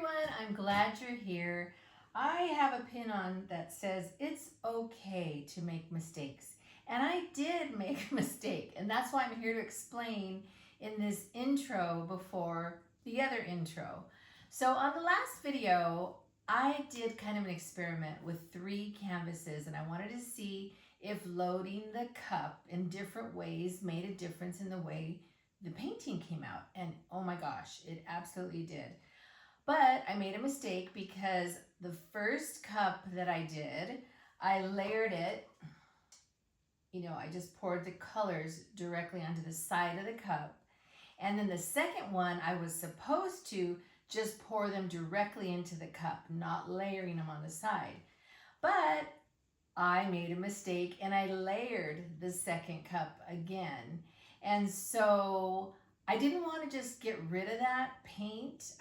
everyone, I'm glad you're here. I have a pin on that says it's okay to make mistakes. And I did make a mistake, and that's why I'm here to explain in this intro before the other intro. So on the last video, I did kind of an experiment with 3 canvases, and I wanted to see if loading the cup in different ways made a difference in the way the painting came out. And oh my gosh, it absolutely did. But I made a mistake because the first cup that I did, I layered it. I just poured the colors directly onto the side of the cup. And then the second one, I was supposed to just pour them directly into the cup, not layering them on the side. But I made a mistake and I layered the second cup again. And so I didn't want to just get rid of that paint,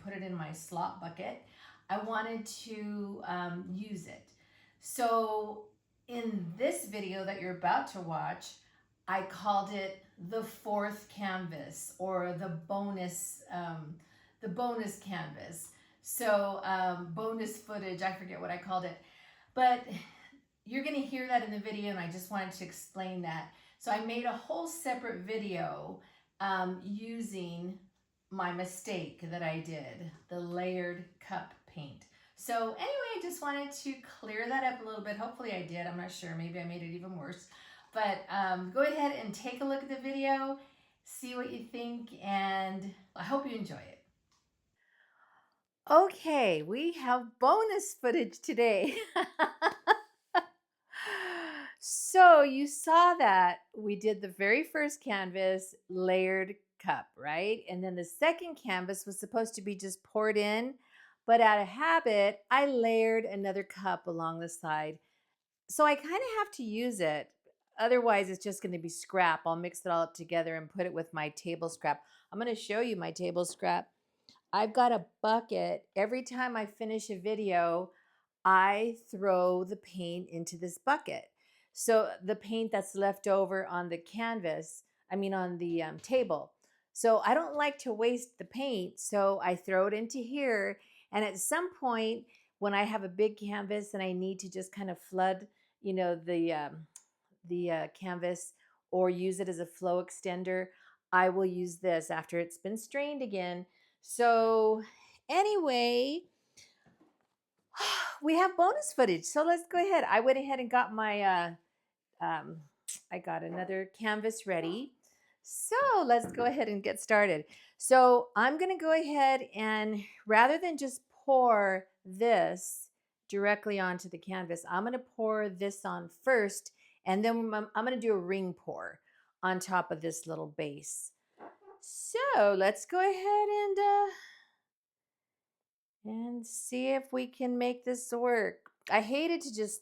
put it in my slop bucket. I wanted to use it. So in this video that you're about to watch, I called it the 4th canvas, or the bonus canvas. So bonus footage, I forget what I called it. But you're going to hear that in the video, and I just wanted to explain that. So I made a whole separate video using my mistake that I did, the layered cup paint. So anyway, I just wanted to clear that up a little bit. Hopefully I did. I'm not sure. Maybe I made it even worse. But go ahead and take a look at the video, see what you think, and I hope you enjoy it. Okay, we have bonus footage today. So you saw that we did the very first canvas, layered cup, right? And then the second canvas was supposed to be just poured in, but out of habit, I layered another cup along the side. So I kind of have to use it. Otherwise, it's just going to be scrap. I'll mix it all up together and put it with my table scrap. I'm going to show you my table scrap. I've got a bucket. Every time I finish a video, I throw the paint into this bucket. So the paint that's left over on the canvas, on the table. So I don't like to waste the paint, so I throw it into here. And at some point, when I have a big canvas and I need to just kind of flood, the canvas, or use it as a flow extender, I will use this after it's been strained again. So anyway, we have bonus footage. So let's go ahead. I went ahead and got my, I got another canvas ready. So let's go ahead and get started. So I'm going to go ahead and, rather than just pour this directly onto the canvas, I'm going to pour this on first, and then I'm going to do a ring pour on top of this little base. So let's go ahead and see if we can make this work. I hated to just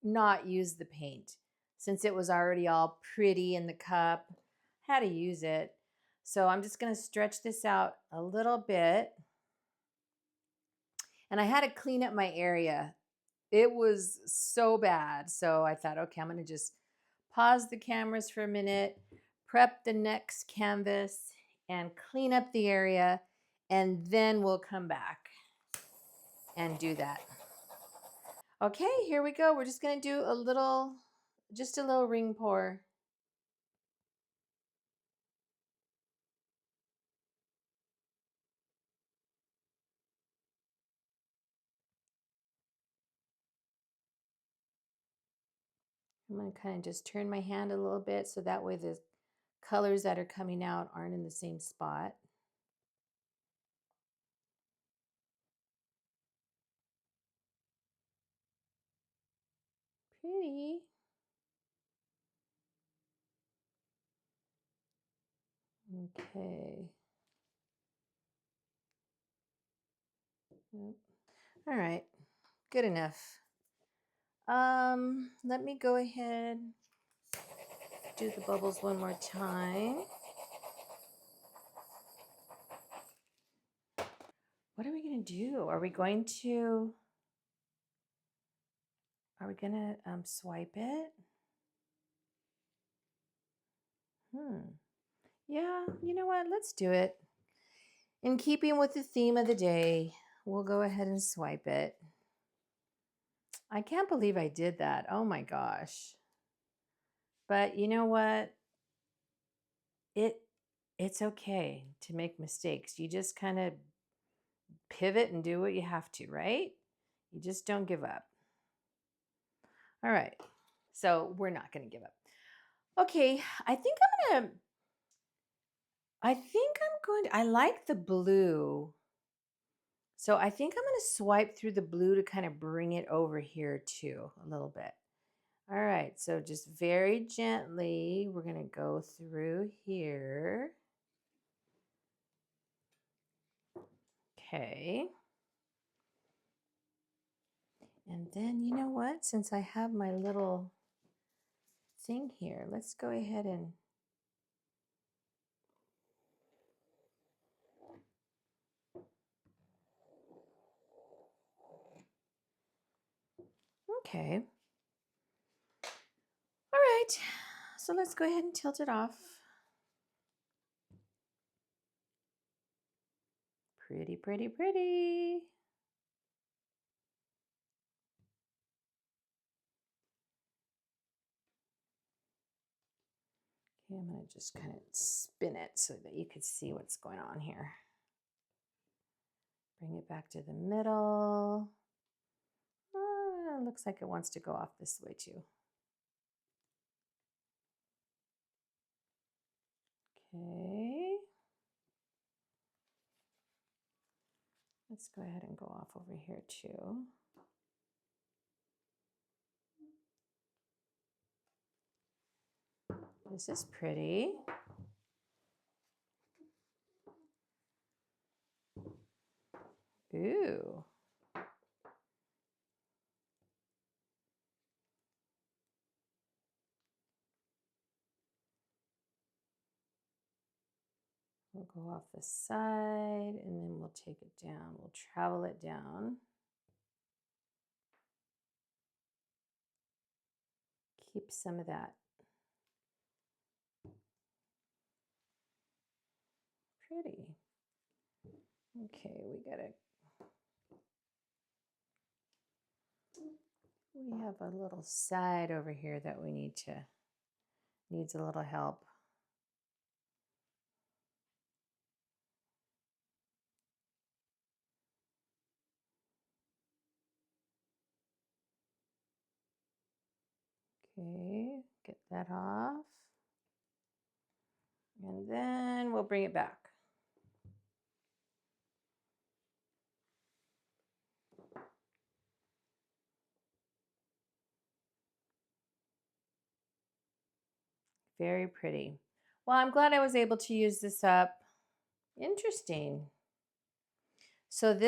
not use the paint since it was already all pretty in the cup. I had to use it. So I'm just going to stretch this out a little bit. And I had to clean up my area. It was so bad. So I thought, okay, I'm going to just pause the cameras for a minute, prep the next canvas, and clean up the area, and then we'll come back and do that. Okay, here we go. We're just going to do just a little ring pour. I'm going to kind of just turn my hand a little bit so that way the colors that are coming out aren't in the same spot. Pretty. Okay. Yep. All right. Good enough. Let me go ahead, do the bubbles one more time. What are we going to do? Are we going to swipe it? Yeah, you know what? Let's do it. In keeping with the theme of the day, we'll go ahead and swipe it. I can't believe I did that. Oh my gosh. But you know what? It's okay to make mistakes. You just kind of pivot and do what you have to, right? You just don't give up. All right. So we're not going to give up. Okay, I like the blue. So I think I'm going to swipe through the blue to kind of bring it over here too, a little bit. All right, so just very gently, we're going to go through here. Okay. And then, you know what? Since I have my little thing here, let's go ahead and okay. All right. So let's go ahead and tilt it off. Pretty, pretty, pretty. Okay, I'm going to just kind of spin it so that you can see what's going on here. Bring it back to the middle. Looks like it wants to go off this way too. Okay. Let's go ahead and go off over here too. This is pretty. Ooh. We'll go off the side and then we'll take it down. We'll travel it down. Keep some of that pretty. Okay, we have a little side over here that needs a little help. Okay, get that off. And then we'll bring it back. Very pretty. Well, I'm glad I was able to use this up. Interesting. So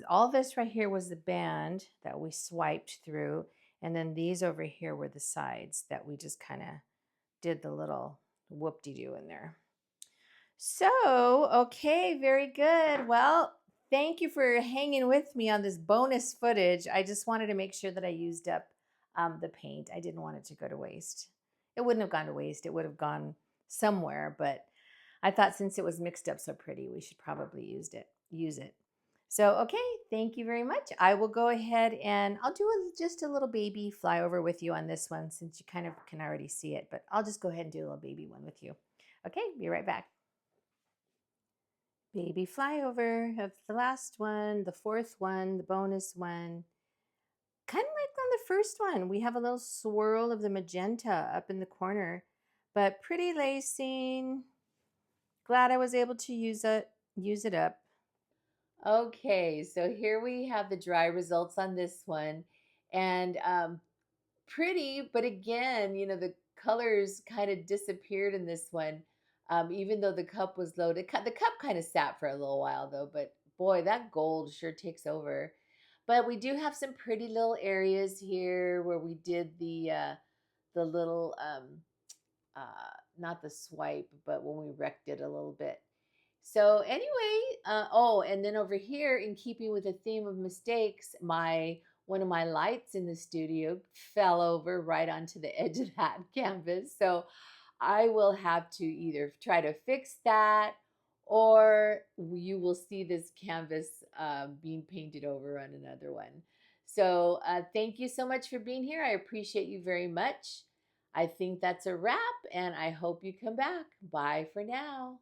all this right here was the band that we swiped through. And then these over here were the sides that we just kind of did the little whoop-de-doo in there. So, okay, very good. Well, thank you for hanging with me on this bonus footage. I just wanted to make sure that I used up the paint. I didn't want it to go to waste. It wouldn't have gone to waste. It would have gone somewhere, but I thought since it was mixed up so pretty, we should probably use it. So, okay, thank you very much. I will go ahead and I'll do just a little baby flyover with you on this one since you kind of can already see it, but I'll just go ahead and do a little baby one with you. Okay, be right back. Baby flyover of the last one, the fourth one, the bonus one. Kind of like on the first one, we have a little swirl of the magenta up in the corner, but pretty lacing. Glad I was able to use it up. Okay, so here we have the dry results on this one. And pretty, but again, the colors kind of disappeared in this one. Even though the cup was loaded. The cup kind of sat for a little while though, but boy, that gold sure takes over. But we do have some pretty little areas here where we did the little not the swipe, but when we wrecked it a little bit. So anyway, and then over here, in keeping with the theme of mistakes, one of my lights in the studio fell over right onto the edge of that canvas. So I will have to either try to fix that or you will see this canvas being painted over on another one. So thank you so much for being here. I appreciate you very much. I think that's a wrap, and I hope you come back. Bye for now.